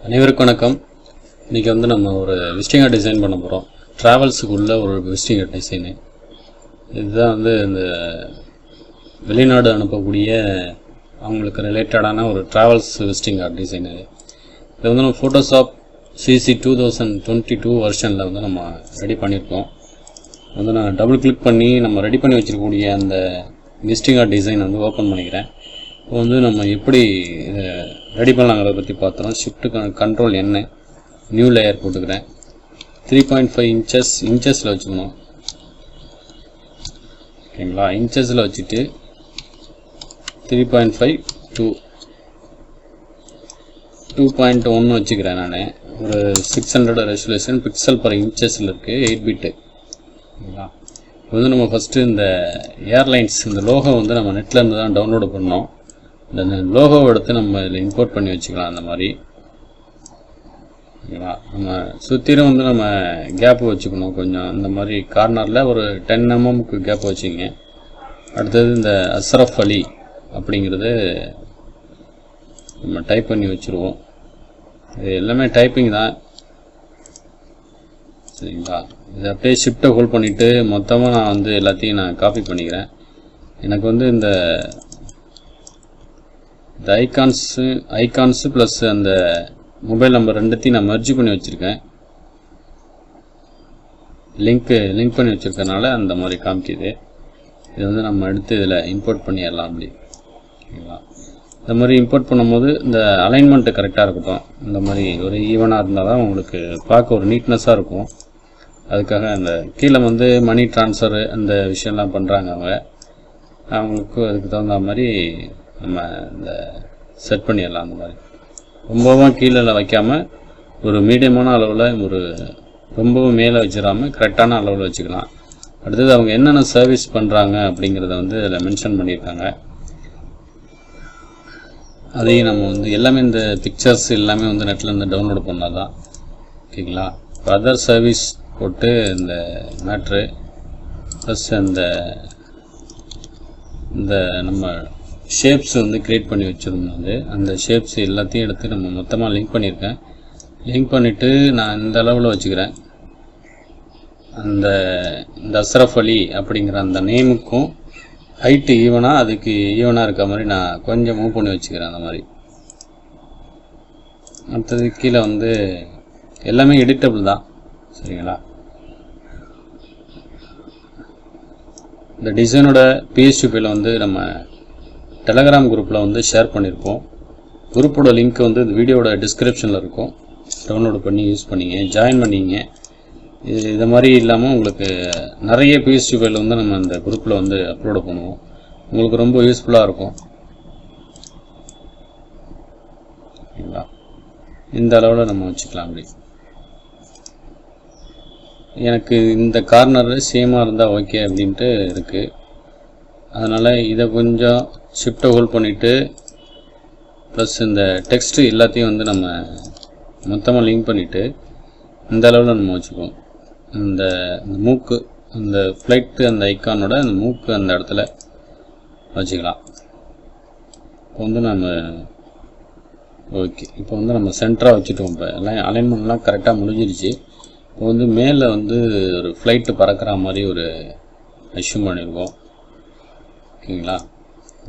அனைவருக்கும் வணக்கம். இன்றைக்கி நம்ம ஒரு விசிட்டிங் கார்டு டிசைன் பண்ண போகிறோம். ட்ராவல்ஸுக்குள்ள ஒரு விசிட்டிங் கார்டு டிசைனு. இதுதான் இந்த வெளிநாடு அனுப்பக்கூடிய அவங்களுக்கு ரிலேட்டடான ஒரு ட்ராவல்ஸ் விசிட்டிங் கார்டு டிசைனு. இது நம்ம ஃபோட்டோஷாப் CC 2022 வெர்ஷனில் நம்ம ரெடி பண்ணியிருக்கோம். நான் டபுள் கிளிக் பண்ணி நம்ம ரெடி பண்ணி வச்சுருக்கக்கூடிய அந்த விசிட்டிங் கார்டு டிசைன் ஓப்பன் பண்ணிக்கிறேன். இப்போ நம்ம எப்படி இதை ரெடி பண்ணலாங்கிறத பற்றி பார்த்தோம். ஷிஃப்ட் கண்ட்ரோல் என்ன நியூ லேயர் போட்டுக்கிறேன். 3.5 இன்ச்சஸில் வச்சுக்கணும். ஓகேங்களா? இன்ச்சஸில் வச்சுட்டு 3.5 2.1 வச்சுக்கிறேன். நான் ஒரு 600 ரெசல்யூஷன் பிக்சல் பர் இன்ச்சஸில் இருக்குது, 8 பிட்டு. ஓகேங்களா? இப்போ நம்ம ஃபஸ்ட்டு இந்த ஏர்லைன்ஸ் இந்த லோகோ நம்ம நெட்லேருந்து தான் டவுன்லோடு பண்ணோம். இந்த லோகோவை எடுத்து நம்ம இதில் இம்போர்ட் பண்ணி வச்சுக்கலாம். அந்த மாதிரி ஓகேங்களா? நம்ம சுற்றிலும் நம்ம கேப்பு வச்சுக்கணும். கொஞ்சம் இந்த மாதிரி கார்னரில் ஒரு 10 mm கேப் வச்சுங்க. அடுத்தது இந்த அஸ்ரஃப் அலி அப்படிங்கிறது நம்ம டைப் பண்ணி வச்சுருவோம். இது எல்லாமே டைப்பிங் தான், சரிங்களா? இதை அப்படியே ஷிஃப்ட்டை ஹோல்ட் பண்ணிவிட்டு மொத்தமாக நான் எல்லாத்தையும் நான் காப்பி பண்ணிக்கிறேன். எனக்கு இந்த ஐகான்ஸு ப்ளஸ் அந்த மொபைல் நம்பர் ரெண்டுத்தையும் நான் மெர்ஜ் பண்ணி வச்சுருக்கேன். லிங்க் பண்ணி வச்சுருக்கனால அந்த மாதிரி காமிக்குது. இது நம்ம எடுத்து இதில் இம்போர்ட் பண்ணிடலாம். அப்படி ஓகேங்களா? இந்த மாதிரி இம்போர்ட் பண்ணும்போது இந்த அலைன்மெண்ட்டு கரெக்டாக இருக்கட்டும். இந்த மாதிரி ஒரு ஈவனாக இருந்தால் தான் உங்களுக்கு பார்க்க ஒரு நீட்னஸாக இருக்கும். அதுக்காக அந்த கீழே மணி ட்ரான்ஸ்ஃபரு அந்த விஷயம்லாம் பண்ணுறாங்க. அவங்களுக்கு அதுக்கு தகுந்த மாதிரி நம்ம இந்த செட் பண்ணிடலாம். அந்த மாதிரி ரொம்பவும் கீழே வைக்காமல் ஒரு மீடியமான அளவில், ஒரு ரொம்பவும் மேலே வச்சிடாமல் கரெக்டான அளவில் வச்சுக்கலாம். அடுத்தது அவங்க என்னென்ன சர்வீஸ் பண்ணுறாங்க அப்படிங்கிறத இதில் மென்ஷன் பண்ணியிருக்காங்க. அதையும் நம்ம எல்லாமே இந்த பிக்சர்ஸ் எல்லாமே நெட்லேருந்து டவுன்லோடு பண்ணால் தான். ஓகேங்களா? அதர் சர்வீஸ் போட்டு இந்த மேட்ரு ப்ளஸ் இந்த நம்ம ஷேப்ஸ் க்ரியேட் பண்ணி வச்சுருந்தோம். அந்த ஷேப்ஸ் எல்லாத்தையும் எடுத்து நம்ம மொத்தமாக லிங்க் பண்ணியிருக்கேன். லிங்க் பண்ணிவிட்டு நான் இந்த அளவில் வச்சுக்கிறேன். இந்த அஸ்ரஃப் அலி அப்படிங்கிற அந்த நேமுக்கும் ஹைட்டு ஈவனாக அதுக்கு ஈவனாக இருக்க மாதிரி நான் கொஞ்சம் மூவ் பண்ணி வச்சுக்கிறேன். அந்த மாதிரி அடுத்தது கீழே எல்லாமே எடிட்டபிள் தான், சரிங்களா? இந்த டிசைனோட PHP ஃபைல் நம்ம டெலகிராம் குரூப்பில் ஷேர் பண்ணியிருப்போம். குரூப்போட லிங்க் இந்த வீடியோட டிஸ்கிரிப்ஷனில் இருக்கும். டவுன்லோடு பண்ணி யூஸ் பண்ணிங்க, ஜாயின் பண்ணிங்க. இது மாதிரி இல்லாமல் உங்களுக்கு நிறைய PHP ஃபைல் நம்ம இந்த குரூப்பில் அப்லோடு பண்ணுவோம். உங்களுக்கு ரொம்ப யூஸ்ஃபுல்லாக இருக்கும். ஓகேங்களா? இந்த அளவில் நம்ம வச்சுக்கலாம். அப்படி எனக்கு இந்த கார்னர் சேமாக இருந்தால் ஓகே அப்படின்ட்டு இருக்குது. அதனால் இதை கொஞ்சம் ஷிஃப்ட்டை ஹோல்ட் பண்ணிவிட்டு ப்ளஸ் இந்த டெக்ஸ்ட்டு எல்லாத்தையும் நம்ம மொத்தமாக லிங்க் பண்ணிவிட்டு இந்த அளவில் நம்ம வச்சுக்குவோம். இந்த மூக்கு அந்த ஃப்ளைட்டு அந்த ஐக்கானோட அந்த மூக்கு அந்த இடத்துல வச்சுக்கலாம். இப்போ நம்ம ஓகே. இப்போ நம்ம சென்டராக வச்சுட்டோம். இப்போ எல்லாம் அலைன்மெண்ட்லாம் கரெக்டாக முடிஞ்சிருச்சு. இப்போ மேலே ஒரு ஃப்ளைட்டு பறக்கிற மாதிரி ஒரு அஷ்யூம் பண்ணியிருக்கோம். ஓகேங்களா?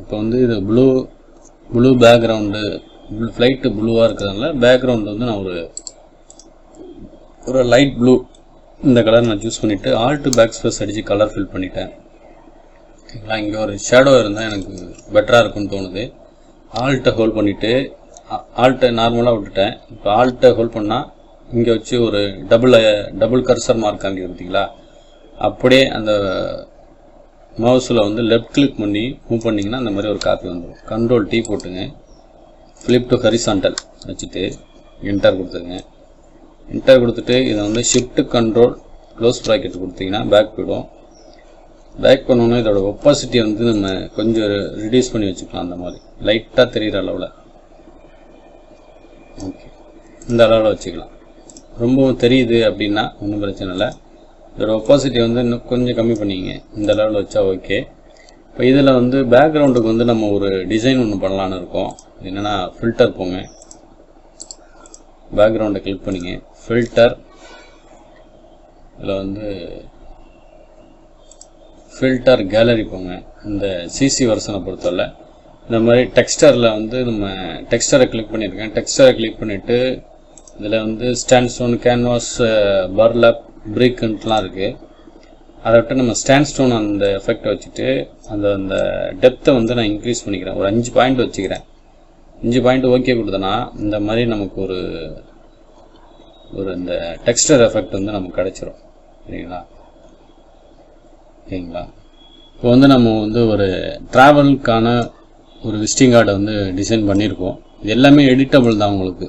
இப்போ இது ப்ளூ பேக்ரவுண்டு, ஃப்ளைட்டு ப்ளூவாக இருக்கிறதுனால பேக்ரவுண்டு நான் ஒரு லைட் ப்ளூ இந்த கலர் நான் சூஸ் பண்ணிவிட்டு ஆல்ட்டு பேக் ஸ்பேஸ் அடித்து கலர் ஃபில் பண்ணிட்டேன். ஓகேங்களா? இங்கே ஒரு ஷேடோ இருந்தால் எனக்கு பெட்டராக இருக்குன்னு தோணுது. ஆல்ட்டை ஹோல்ட் பண்ணிவிட்டு ஆல்ட்டை நார்மலாக விட்டுட்டேன். இப்போ ஆல்ட்டை ஹோல்ட் பண்ணால் இங்கே வச்சு ஒரு டபுள் கர்சர் மார்க் காண்டி பார்த்தீங்களா? அப்படியே அந்த மவுஸில் லெஃப்ட் கிளிக் பண்ணி மூவ் பண்ணிங்கன்னா அந்த மாதிரி ஒரு காப்பி வந்துடும். கண்ட்ரோல் T போட்டுங்க, ஃப்ளிப் டு ஹரிசாண்டல் வச்சுட்டு என்டர் கொடுத்துருங்க. என்டர் கொடுத்துட்டு இதை ஷிஃப்ட் கண்ட்ரோல் க்ளோஸ் ப்ராக்கெட் கொடுத்தீங்கன்னா பேக் போய்டும். பேக் பண்ணோன்னா இதோட ஒப்பாசிட்டி நம்ம கொஞ்சம் ரிடியூஸ் பண்ணி வச்சுக்கலாம். அந்த மாதிரி லைட்டாக தெரிகிற அளவில். ஓகே, இந்த அளவில் வச்சுக்கலாம். ரொம்பவும் தெரியுது அப்படின்னா ஒன்றும் பிரச்சனை இல்லை. இதோட ஒப்பாசிட்டி இன்னும் கொஞ்சம் கம்மி பண்ணிங்க. இந்த அளவில் வச்சா ஓகே. இப்போ இதில் பேக்ரவுண்டுக்கு நம்ம ஒரு டிசைன் ஒன்று பண்ணலான்னு இருக்கோம். என்னென்னா ஃபில்டர் போங்க. பேக்ரவுண்டை கிளிக் பண்ணிங்க, ஃபில்டர், இதில் வந்து ஃபில்டர் கேலரி போங்க. இந்த சிசி வெர்ஷனை பொறுத்தவரை இந்த மாதிரி டெக்ஸ்டரில் வந்து நம்ம டெக்ஸ்டரை கிளிக் பண்ணியிருக்கேன். டெக்ஸ்டரை கிளிக் பண்ணிவிட்டு இதில் வந்து ஸ்டாண்ட் ஸ்டோன், கேன்வாஸ், பர்லப், பிரிக்குன்ட்டுலாம் இருக்குது. அதை விட்டு நம்ம ஸ்டாண்ட் ஸ்டோன் அந்த எஃபெக்டை வச்சுட்டு அந்த டெப்த்தை வந்து நான் இன்க்ரீஸ் பண்ணிக்கிறேன். ஒரு 5 பாயிண்ட் வச்சுக்கிறேன். 5 பாயிண்ட் ஓகே கொடுத்தனா இந்த மாதிரி நமக்கு ஒரு இந்த டெக்ஸ்டர் எஃபெக்ட் வந்து நமக்கு கிடச்சிரும். சரிங்களா? ஓகேங்களா? இப்போ வந்து நம்ம வந்து ஒரு ட்ராவலுக்கான ஒரு விசிட்டிங் கார்டை வந்து டிசைன் பண்ணியிருக்கோம். இது எல்லாமே எடிட்டபிள் தான் உங்களுக்கு.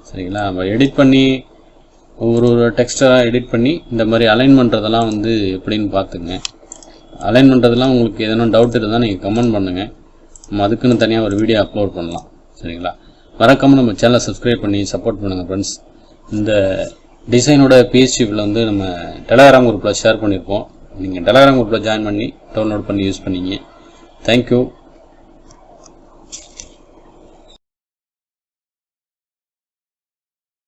சரிங்களா? நம்ம எடிட் பண்ணி ஒரு டெக்ஸ்டராக எடிட் பண்ணி இந்த மாதிரி அலைன் பண்ணுறதெல்லாம் வந்து எப்படின்னு பார்த்துங்க. அலைன் பண்ணுறதுலாம் உங்களுக்கு எதனா டவுட் இருந்தால் நீங்கள் கமெண்ட் பண்ணுங்கள். நம்ம அதுக்குன்னு தனியாக ஒரு வீடியோ அப்லோட் பண்ணலாம். சரிங்களா? மறக்காமல் நம்ம சேனலை சப்ஸ்கிரைப் பண்ணி சப்போர்ட் பண்ணுங்கள் ஃப்ரெண்ட்ஸ். இந்த டிசைனோட பிஹெச்டியில் வந்து நம்ம டெலகிராம் குரூப்பில் ஷேர் பண்ணியிருப்போம். நீங்கள் டெலகிராம் குரூப்பில் ஜாயின் பண்ணி டவுன்லோட் பண்ணி யூஸ் பண்ணிங்க. தேங்க்யூ.